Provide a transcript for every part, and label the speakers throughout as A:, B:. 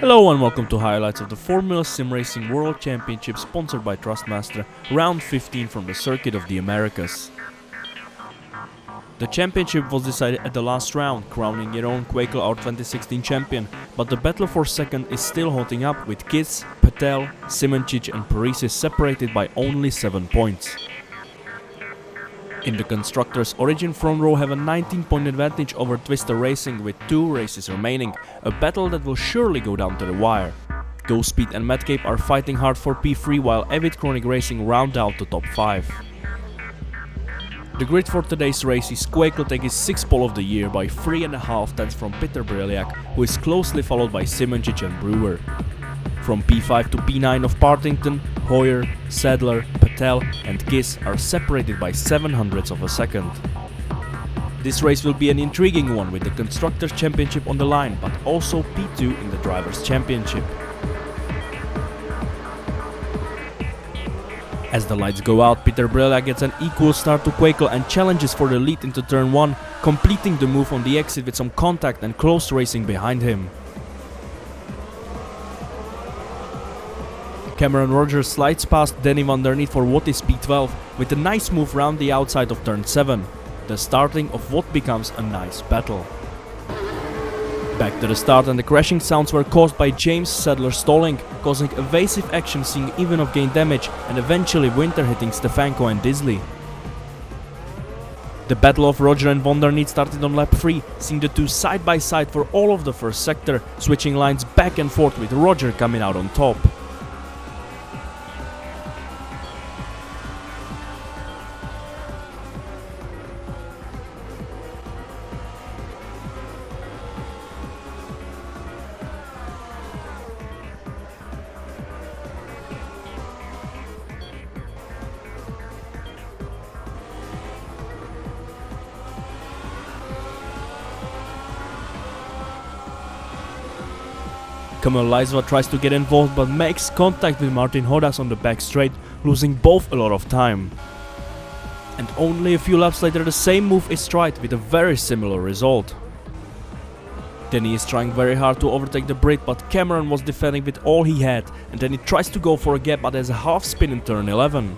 A: Hello and welcome to highlights of the Formula SimRacing World Championship sponsored by Thrustmaster, round 15 from the Circuit of the Americas. The championship was decided at the last round, crowning Jeroen Kwekel our 2016 champion, but the battle for second is still holding up with Kis, Patel, Simoncic and Prix separated by only 7 points. In the Constructors, Origin front row have a 19-point advantage over Twister Racing with 2 races remaining, a battle that will surely go down to the wire. GoSpeed and Madcape are fighting hard for P3 while Avid Chronic Racing round out the top 5. The grid for today's race is Kwekel taking his 6th pole of the year by 3.5 tenths from Peter Breliak, who is closely followed by Simoncic and Brewer. From P5 to P9 of Partington, Hoyer, Sadler, Patel and Kis are separated by 0.07 of a second. This race will be an intriguing one with the Constructors' Championship on the line, but also P2 in the Drivers' Championship. As the lights go out, Peter Breliak gets an equal start to Kwekel and challenges for the lead into turn 1, completing the move on the exit with some contact and close racing behind him. Cameron Rodger slides past Danny van der Niet for what is P12 with a nice move round the outside of turn 7, the starting of what becomes a nice battle. Back to the start, and the crashing sounds were caused by James Sadler stalling, causing evasive action seeing Ivanov gain damage and eventually Winter hitting Stefanko and Disley. The battle of Rodger and van der Niet started on lap 3, seeing the two side by side for all of the first sector, switching lines back and forth with Rodger coming out on top. Kamal Leisva tries to get involved but makes contact with Martin Hodas on the back straight, losing both a lot of time. And only a few laps later the same move is tried with a very similar result. Danny is trying very hard to overtake the Brit, but Cameron was defending with all he had, and then he tries to go for a gap but has a half spin in turn 11.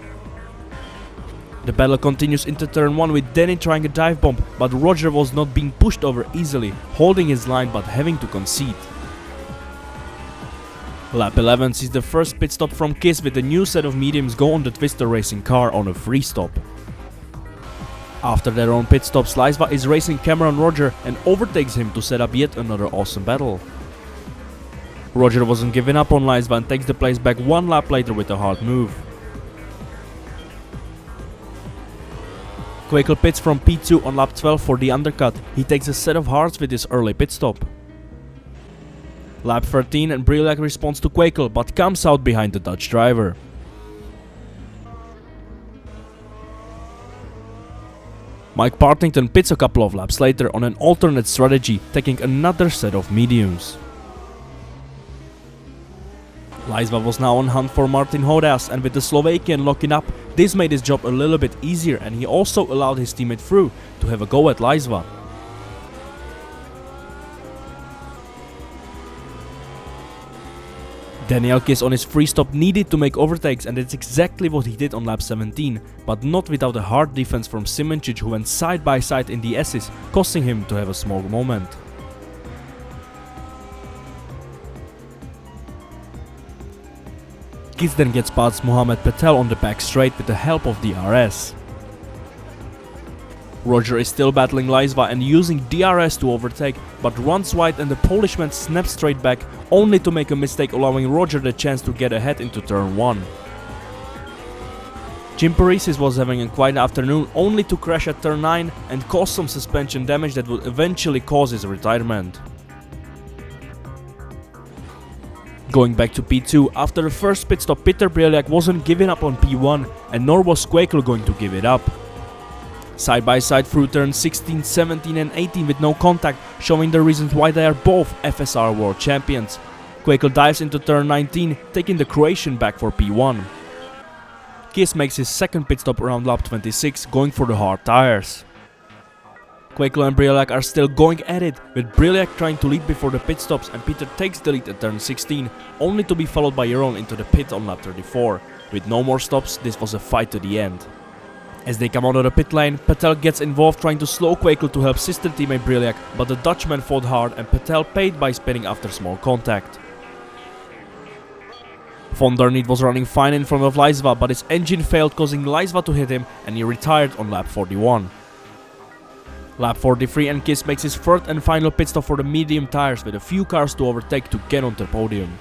A: The battle continues into turn 1 with Danny trying a dive bomb, but Rodger was not being pushed over easily, holding his line but having to concede. Lap 11 sees the first pit stop from Kis with a new set of mediums go on the Twister Racing car on a free stop. After their own pit stops, Leisva is racing Cameron Rodger and overtakes him to set up yet another awesome battle. Rodger wasn't giving up on Leisva and takes the place back 1 lap later with a hard move. Kwekel pits from P2 on lap 12 for the undercut. He takes a set of hards with his early pit stop. Lap 13 and Breliak responds to Kwekel but comes out behind the Dutch driver. Mike Partington pits a couple of laps later on an alternate strategy, taking another set of mediums. Leisva was now on hunt for Martin Hodas, and with the Slovakian locking up, this made his job a little bit easier, and he also allowed his teammate through to have a go at Leisva. Daniel Kis on his free stop needed to make overtakes, and that's exactly what he did on lap 17, but not without a hard defense from Simoncic, who went side by side in the S's, costing him to have a small moment. Kis then gets past Mohamed Patel on the back straight with the help of the RS. Rodger is still battling Leisva and using DRS to overtake, but runs wide and the Polishman snaps straight back, only to make a mistake allowing Rodger the chance to get ahead into turn 1. Jim Paresis was having a quiet afternoon, only to crash at turn 9 and cause some suspension damage that would eventually cause his retirement. Going back to P2, after the first pit stop, Peter Breliak wasn't giving up on P1 and nor was Kwekel going to give it up. Side by side through turns 16, 17 and 18 with no contact, showing the reasons why they are both FSR World Champions. Kwekel dives into turn 19, taking the Croatian back for P1. Kis makes his second pit stop around lap 26, going for the hard tires. Quakel and Briolak are still going at it, with Briolak trying to lead before the pit stops, and Peter takes the lead at turn 16, only to be followed by Jeroen into the pit on lap 34. With no more stops, this was a fight to the end. As they come out of the pit lane, Patel gets involved trying to slow Quakel to help sister teammate Briolak, but the Dutchman fought hard and Patel paid by spinning after small contact. Von der Niet was running fine in front of Leisva, but his engine failed, causing Leisva to hit him, and he retired on lap 41. Lap 43 and Kiss makes his third and final pit stop for the medium tires, with a few cars to overtake to get onto the podium.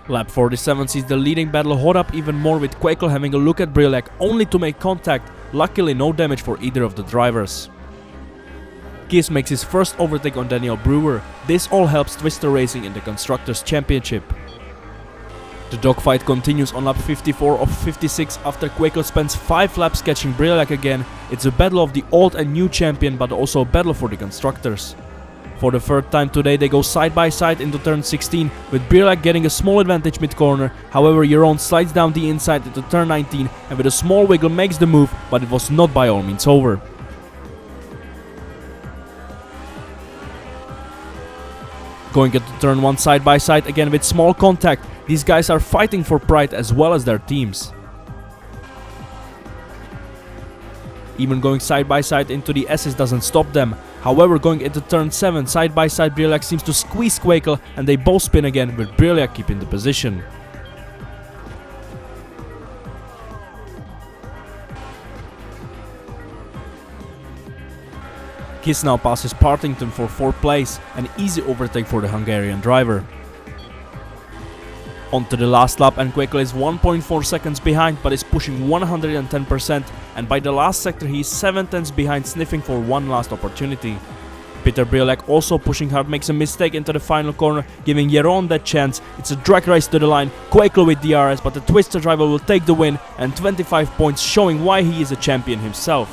A: Lap 47 sees the leading battle hot up even more, with Quakel having a look at Briolak only to make contact, luckily no damage for either of the drivers. Kiss makes his first overtake on Daniel Brewer. This all helps Twister Racing in the Constructors' Championship. The dogfight continues on lap 54 of 56 after Quakel spends 5 laps catching Briolak again. It's a battle of the old and new champion, but also a battle for the constructors. For the third time today they go side by side into turn 16, with Briolak getting a small advantage mid-corner. However, Jeroen slides down the inside into turn 19 and with a small wiggle makes the move, but it was not by all means over. Going into turn 1 side by side again with small contact. These guys are fighting for pride as well as their teams. Even going side by side into the S's doesn't stop them. However, going into turn 7 side by side, Briolak seems to squeeze Quakel and they both spin again, with Briolak keeping the position. Kiss now passes Partington for 4th place, an easy overtake for the Hungarian driver. Onto the last lap, and Quakel is 1.4 seconds behind, but is pushing 110%, and by the last sector he is 7 tenths behind, sniffing for one last opportunity. Peter Briolak, also pushing hard, makes a mistake into the final corner, giving Jeroen that chance. It's a drag race to the line, Quakel with DRS, but the Twister driver will take the win, and 25 points, showing why he is a champion himself.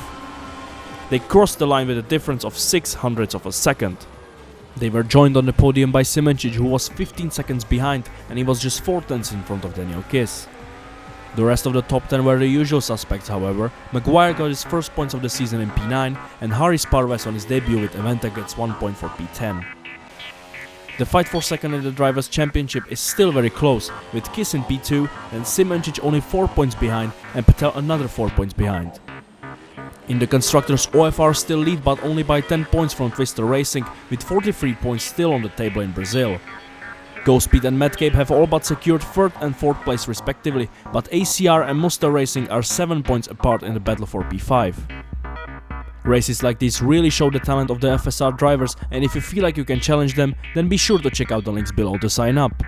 A: They crossed the line with a difference of 0.06 of a second. They were joined on the podium by Simencic, who was 15 seconds behind, and he was just 4 tenths in front of Daniel Kiss. The rest of the top 10 were the usual suspects, however. Maguire got his first points of the season in P9, and Harry Sparves on his debut with Aventa gets 1 point for P10. The fight for second in the Drivers' Championship is still very close, with Kiss in P2 and Simencic only 4 points behind, and Patel another 4 points behind. In the Constructors, OFR still lead, but only by 10 points from Twister Racing, with 43 points still on the table in Brazil. GoSpeed and Medcape have all but secured 3rd and 4th place respectively, but ACR and Muster Racing are 7 points apart in the battle for P5. Races like these really show the talent of the FSR drivers, and if you feel like you can challenge them, then be sure to check out the links below to sign up.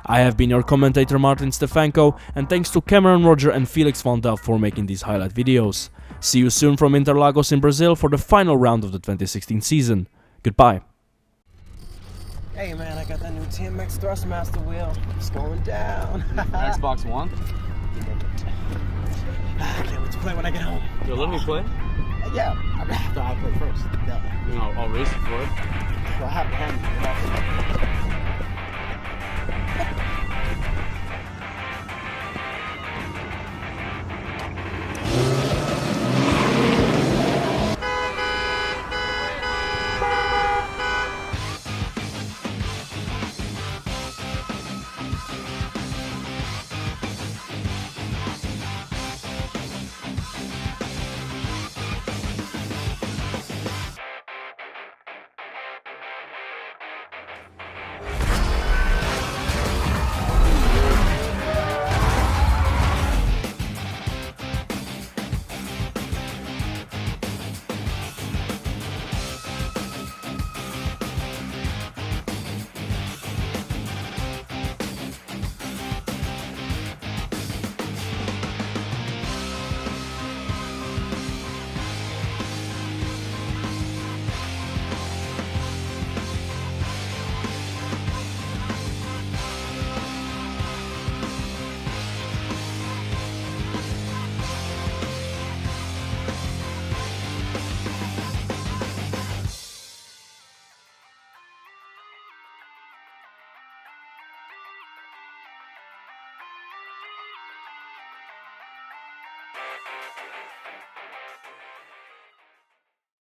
A: I have been your commentator Martin Stefanko, and thanks to Cameron, Rodger and Felix Van Dal for making these highlight videos. See you soon from Interlagos in Brazil for the final round of the 2016 season. Goodbye.
B: Hey man, I got that new TMX Thrustmaster wheel. It's going down.
C: Xbox One?
B: I can't wait to play when I get home.
C: You'll let me play?
B: Yeah, I'm gonna have to play first. Yeah.
C: You know, I'll race it for it.
B: Well, I have to hand you.